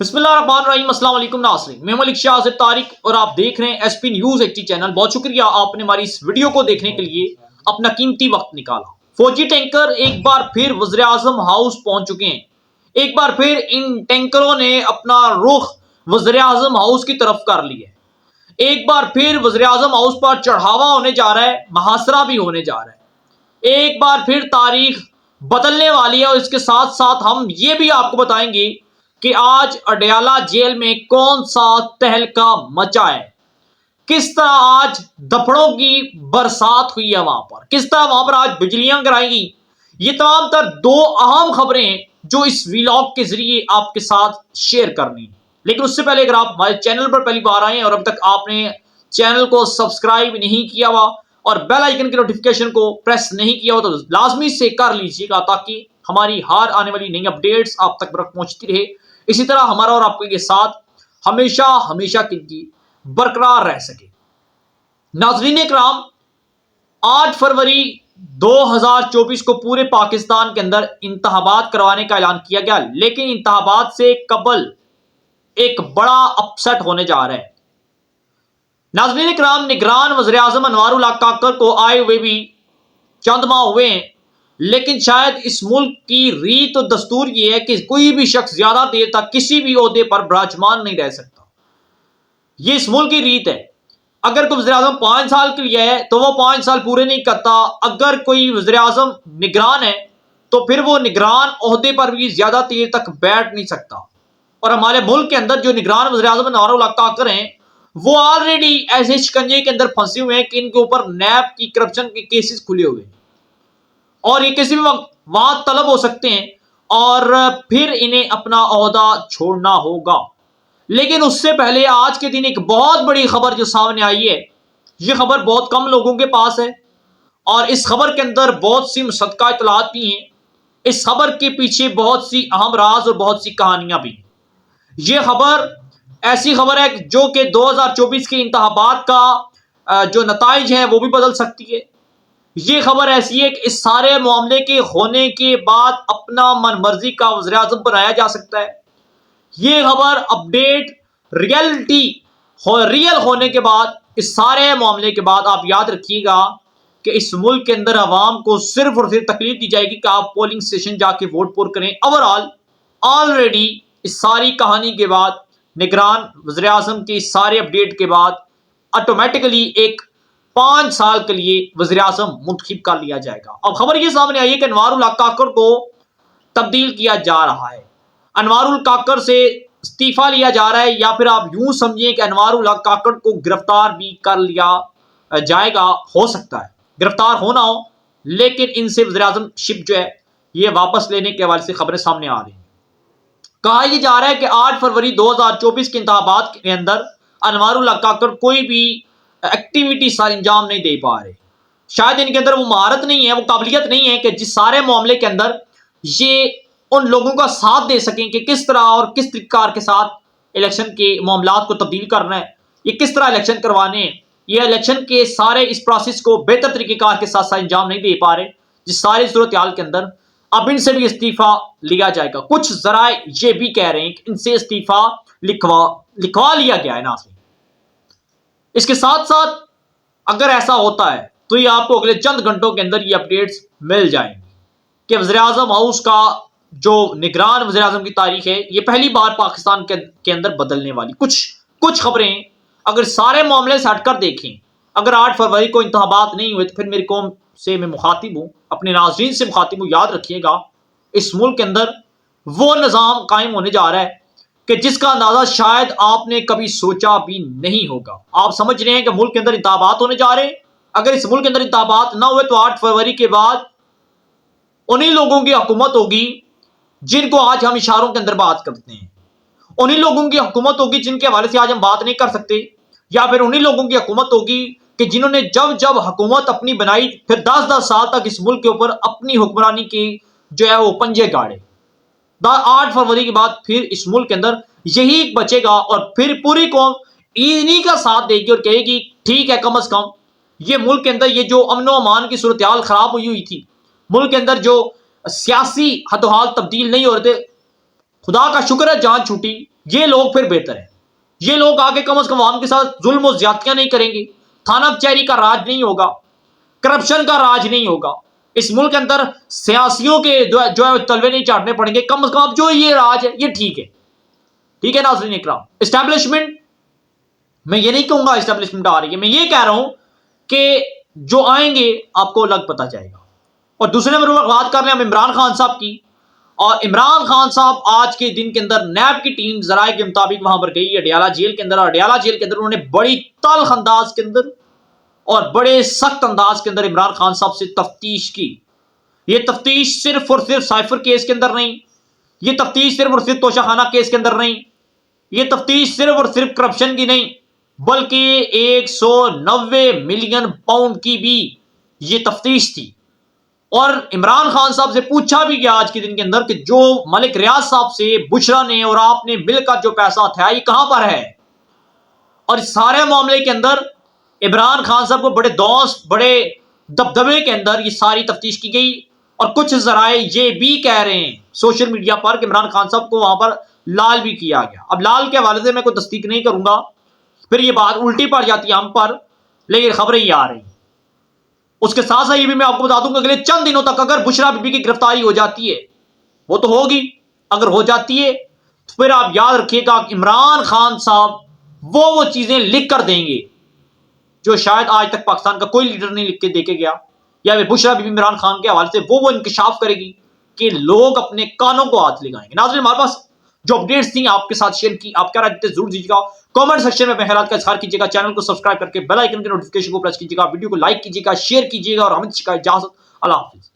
بسم اللہ الرحمن الرحیم۔ السلام علیکم ناظرین، میں ملک شاہ آصف طارق اور آپ دیکھ رہے ہیں S P news H D channel. بہت شکریہ آپ نے ہماری اس ویڈیو کو دیکھنے کے لیے اپنا قیمتی وقت نکالا۔ فوجی ٹینکر ایک بار پھر وزیر اعظم ہاؤس پہنچ چکے ہیں۔ ایک بار پھر ان ٹینکروں نے اپنا رخ وزیر اعظم ہاؤس کی طرف کر لیا ہے۔ ایک بار پھر وزیر اعظم ہاؤس پر چڑھاوا ہونے جا رہا ہے، محاصرہ بھی ہونے جا رہا ہے۔ ایک بار پھر تاریخ بدلنے والی ہے اور اس کے ساتھ ساتھ ہم یہ بھی آپ کو بتائیں گے کہ آج اڈیالہ جیل میں کون سا تہلکہ مچا ہے، کس طرح آج دفڑوں کی برسات ہوئی ہے وہاں پر، کس طرح وہاں پر آج بجلیاں گرائی گئی۔ یہ تمام تر دو اہم خبریں ہیں جو اس ویلاگ کے ذریعے آپ کے ساتھ شیئر کرنی ہیں۔ لیکن اس سے پہلے اگر آپ ہمارے چینل پر پہلی بار آئے ہیں اور اب تک آپ نے چینل کو سبسکرائب نہیں کیا ہوا اور بیل آئیکن کی نوٹیفیکیشن کو پریس نہیں کیا ہوا تو لازمی سے کر لیجیے گا تاکہ ہماری ہر آنے والی نئی اپڈیٹس آپ تک پہنچتی رہے۔ اسی طرح ہمارا اور آپ کے ساتھ ہمیشہ کی برقرار رہ سکے۔ ناظرین کرام، 8 فروری 2024 کو پورے پاکستان کے اندر انتخابات کروانے کا اعلان کیا گیا، لیکن انتخابات سے قبل ایک بڑا اپسیٹ ہونے جا رہا ہے۔ ناظرین کرام، نگران وزیر اعظم انوار اللہ کاکڑ کو آئے ہوئے بھی چند ماہ ہوئے ہیں، لیکن شاید اس ملک کی ریت و دستور یہ ہے کہ کوئی بھی شخص زیادہ دیر تک کسی بھی عہدے پر براجمان نہیں رہ سکتا۔ یہ اس ملک کی ریت ہے۔ اگر کوئی وزیر اعظم 5 سال کے لیے ہے تو وہ 5 سال پورے نہیں کرتا۔ اگر کوئی وزیر اعظم نگران ہے تو پھر وہ نگران عہدے پر بھی زیادہ دیر تک بیٹھ نہیں سکتا۔ اور ہمارے ملک کے اندر جو نگران وزیر اعظم انوار اللہ کاکڑ ہیں وہ آلریڈی ایسے شکنجے کے اندر پھنسے ہوئے ہیں کہ ان کے اوپر نیب کی کرپشن کے کیسز کھلے ہوئے ہیں اور یہ کسی بھی وقت وہاں طلب ہو سکتے ہیں اور پھر انہیں اپنا عہدہ چھوڑنا ہوگا۔ لیکن اس سے پہلے آج کے دن ایک بہت بڑی خبر جو سامنے آئی ہے، یہ خبر بہت کم لوگوں کے پاس ہے اور اس خبر کے اندر بہت سی مصدقہ اطلاعات بھی ہیں۔ اس خبر کے پیچھے بہت سی اہم راز اور بہت سی کہانیاں بھی ہیں۔ یہ خبر ایسی خبر ہے جو کہ 2024 کے انتخابات کا جو نتائج ہیں وہ بھی بدل سکتی ہے۔ یہ خبر ایسی ہے کہ اس سارے معاملے کے ہونے کے بعد اپنا من مرضی کا وزیر اعظم بنایا جا سکتا ہے۔ یہ خبر اپڈیٹ ریئل ہونے کے بعد، اس سارے معاملے کے بعد آپ یاد رکھیے گا کہ اس ملک کے اندر عوام کو صرف اور صرف تکلیف دی جائے گی کہ آپ پولنگ سٹیشن جا کے ووٹ پور کریں۔ آلریڈی اس ساری کہانی کے بعد، نگران وزیر اعظم کے اس سارے اپڈیٹ کے بعد آٹومیٹکلی ایک 5 سال کے لیے وزیر اعظم منتخب کر لیا جائے گا۔ اب خبر یہ سامنے آئی ہے کہ انوار اللہ کاکڑ کو تبدیل کیا جا رہا ہے۔ انوار اللہ کاکڑ سے استعفیٰ لیا جا رہا ہے، یا پھر آپ یوں سمجھیں کہ انوار اللہ کاکڑ کو گرفتار بھی کر لیا جائے گا۔ ہو سکتا ہے گرفتار ہونا ہو، لیکن ان سے وزیر اعظم شپ جو ہے یہ واپس لینے کے حوالے سے خبریں سامنے آ رہی ہیں۔ کہا یہ جا رہا ہے کہ 8 فروری 2024 کے انتخابات کے اندر انوار اللہ کاکڑ کوئی بھی ایکٹیویٹی سر انجام نہیں دے پا رہے۔ شاید ان کے اندر وہ مہارت نہیں ہے، وہ قابلیت نہیں ہے کہ جس سارے معاملے کے اندر یہ ان لوگوں کا ساتھ دے سکیں کہ کس طرح اور کس طریقہ کار کے ساتھ الیکشن کے معاملات کو تبدیل کرنا ہے، یہ کس طرح الیکشن کروانے ہیں، یہ الیکشن کے سارے اس پروسیس کو بہتر طریقہ کار کے ساتھ انجام نہیں دے پا رہے۔ جس ساری صورتحال کے اندر اب ان سے بھی استعفیٰ لیا جائے گا۔ کچھ ذرائع یہ بھی کہہ رہے ہیں کہ ان سے استعفیٰ لکھوا لیا گیا ہے ناظرین۔ اس کے ساتھ ساتھ اگر ایسا ہوتا ہے تو یہ آپ کو اگلے چند گھنٹوں کے اندر یہ اپڈیٹس مل جائیں گی کہ وزیر اعظم ہاؤس کا جو نگران وزیر اعظم کی تاریخ ہے یہ پہلی بار پاکستان کے اندر بدلنے والی کچھ خبریں۔ اگر سارے معاملے سے ہٹ کر دیکھیں، اگر 8 فروری کو انتخابات نہیں ہوئے تو پھر میری قوم سے میں مخاطب ہوں، اپنے ناظرین سے مخاطب ہوں، یاد رکھیے گا اس ملک کے اندر وہ نظام قائم ہونے جا رہا ہے کہ جس کا اندازہ شاید آپ نے کبھی سوچا بھی نہیں ہوگا۔ آپ سمجھ رہے ہیں کہ ملک کے اندر انتخابات ہونے جا رہے ہیں۔ اگر اس ملک کے اندر انتخابات نہ ہوئے تو 8 فروری کے بعد انہی لوگوں کی حکومت ہوگی جن کو آج ہم اشاروں کے اندر بات کرتے ہیں، انہی لوگوں کی حکومت ہوگی جن کے حوالے سے آج ہم بات نہیں کر سکتے، یا پھر انہی لوگوں کی حکومت ہوگی کہ جنہوں نے جب حکومت اپنی بنائی پھر 10 سال تک اس ملک کے اوپر اپنی حکمرانی کی جو ہے وہ پنجے گاڑے۔ 8 فروری کے بعد پھر اس ملک کے اندر یہی بچے گا اور پھر پوری قوم انہی کا ساتھ دے گی اور کہے گی ٹھیک ہے، کم از کم یہ ملک کے اندر یہ جو امن و امان کی صورتحال خراب ہوئی تھی، ملک کے اندر جو سیاسی حد و حال تبدیل نہیں ہو رہے تھے، خدا کا شکر ہے جان چھوٹی یہ لوگ پھر بہتر ہیں. یہ لوگ آگے کم از کم عوام کے ساتھ ظلم و زیادتیاں نہیں کریں گے, تھانہ کچہری کا راج نہیں ہوگا, کرپشن کا راج نہیں ہوگا, اس ملک کے اندر سیاسیوں کے جو ہے تلوے نہیں چاٹنے پڑیں گے. کم از کم جو یہ راج ہے یہ ٹھیک ہے. ٹھیک ہے ناظرین اکرام, اسٹیبلشمنٹ میں یہ نہیں کہوں گا اسٹیبلشمنٹ آ رہی ہے, میں یہ کہہ رہا ہوں کہ جو آئیں گے آپ کو الگ پتہ جائے گا. اور دوسرے نمبر پر بات کر لیں ہم عمران خان صاحب کی, اور عمران خان صاحب آج کے دن کے اندر نیب کی ٹیم ذرائع کے مطابق وہاں پر گئی اڈیالہ جیل کے اندر, اور اڈیالہ جیل کے اندر انہوں نے بڑی تلخ انداز کے اندر اور بڑے سخت انداز کے اندر عمران خان صاحب سے تفتیش کی. یہ تفتیش صرف اور صرف سائفر کیس کے اندر نہیں, یہ تفتیش صرف اور صرف توشہ خانہ کیس کے اندر نہیں, یہ تفتیش صرف اور صرف کرپشن کی نہیں, بلکہ 190 ملین پاؤنڈ کی بھی یہ تفتیش تھی. اور عمران خان صاحب سے پوچھا بھی گیا آج کے دن کے اندر کہ جو ملک ریاض صاحب سے بشرا نے اور آپ نے مل کر جو پیسہ تھا یہ کہاں پر ہے. اور اس سارے معاملے کے اندر عمران خان صاحب کو بڑے دوست بڑے دبدبے کے اندر یہ ساری تفتیش کی گئی. اور کچھ ذرائع یہ بھی کہہ رہے ہیں سوشل میڈیا پر کہ عمران خان صاحب کو وہاں پر لال بھی کیا گیا. اب لال کے حوالے سے میں کوئی تصدیق نہیں کروں گا, پھر یہ بات الٹی پڑ جاتی ہے ہم پر, لیکن خبریں یہ آ رہی ہیں. اس کے ساتھ ساتھ یہ بھی میں آپ کو بتا دوں کہ اگلے چند دنوں تک اگر بشرا بی بی کی گرفتاری ہو جاتی ہے, وہ تو ہوگی, اگر ہو جاتی ہے تو پھر آپ یاد رکھیے گا عمران خان صاحب وہ چیزیں لکھ کر دیں گے جو شاید آج تک پاکستان کا کوئی لیڈر نہیں لکھ کے دے کے گیا, یا بشرا بی بی عمران خان کے حوالے سے وہ انکشاف کرے گی کہ لوگ اپنے کانوں کو ہاتھ لگائیں گے. ناظرین ہمارے پاس جو اپڈیٹس تھیں آپ کے ساتھ شیئر کی, آپ کیا رائے دیتے ضرور دیجیے گا, کامنٹ سیکشن میں اپنے خیالات کا اظہار کیجیے گا, چینل کو سبسکرائب کر کے بیل آئیکن کے نوٹیفکیشن کو پریس کیجیے گا, ویڈیو کو لائک کیجیے گا, شیئر کیجیے گا, اور ہمیں اجازت. اللہ حافظ.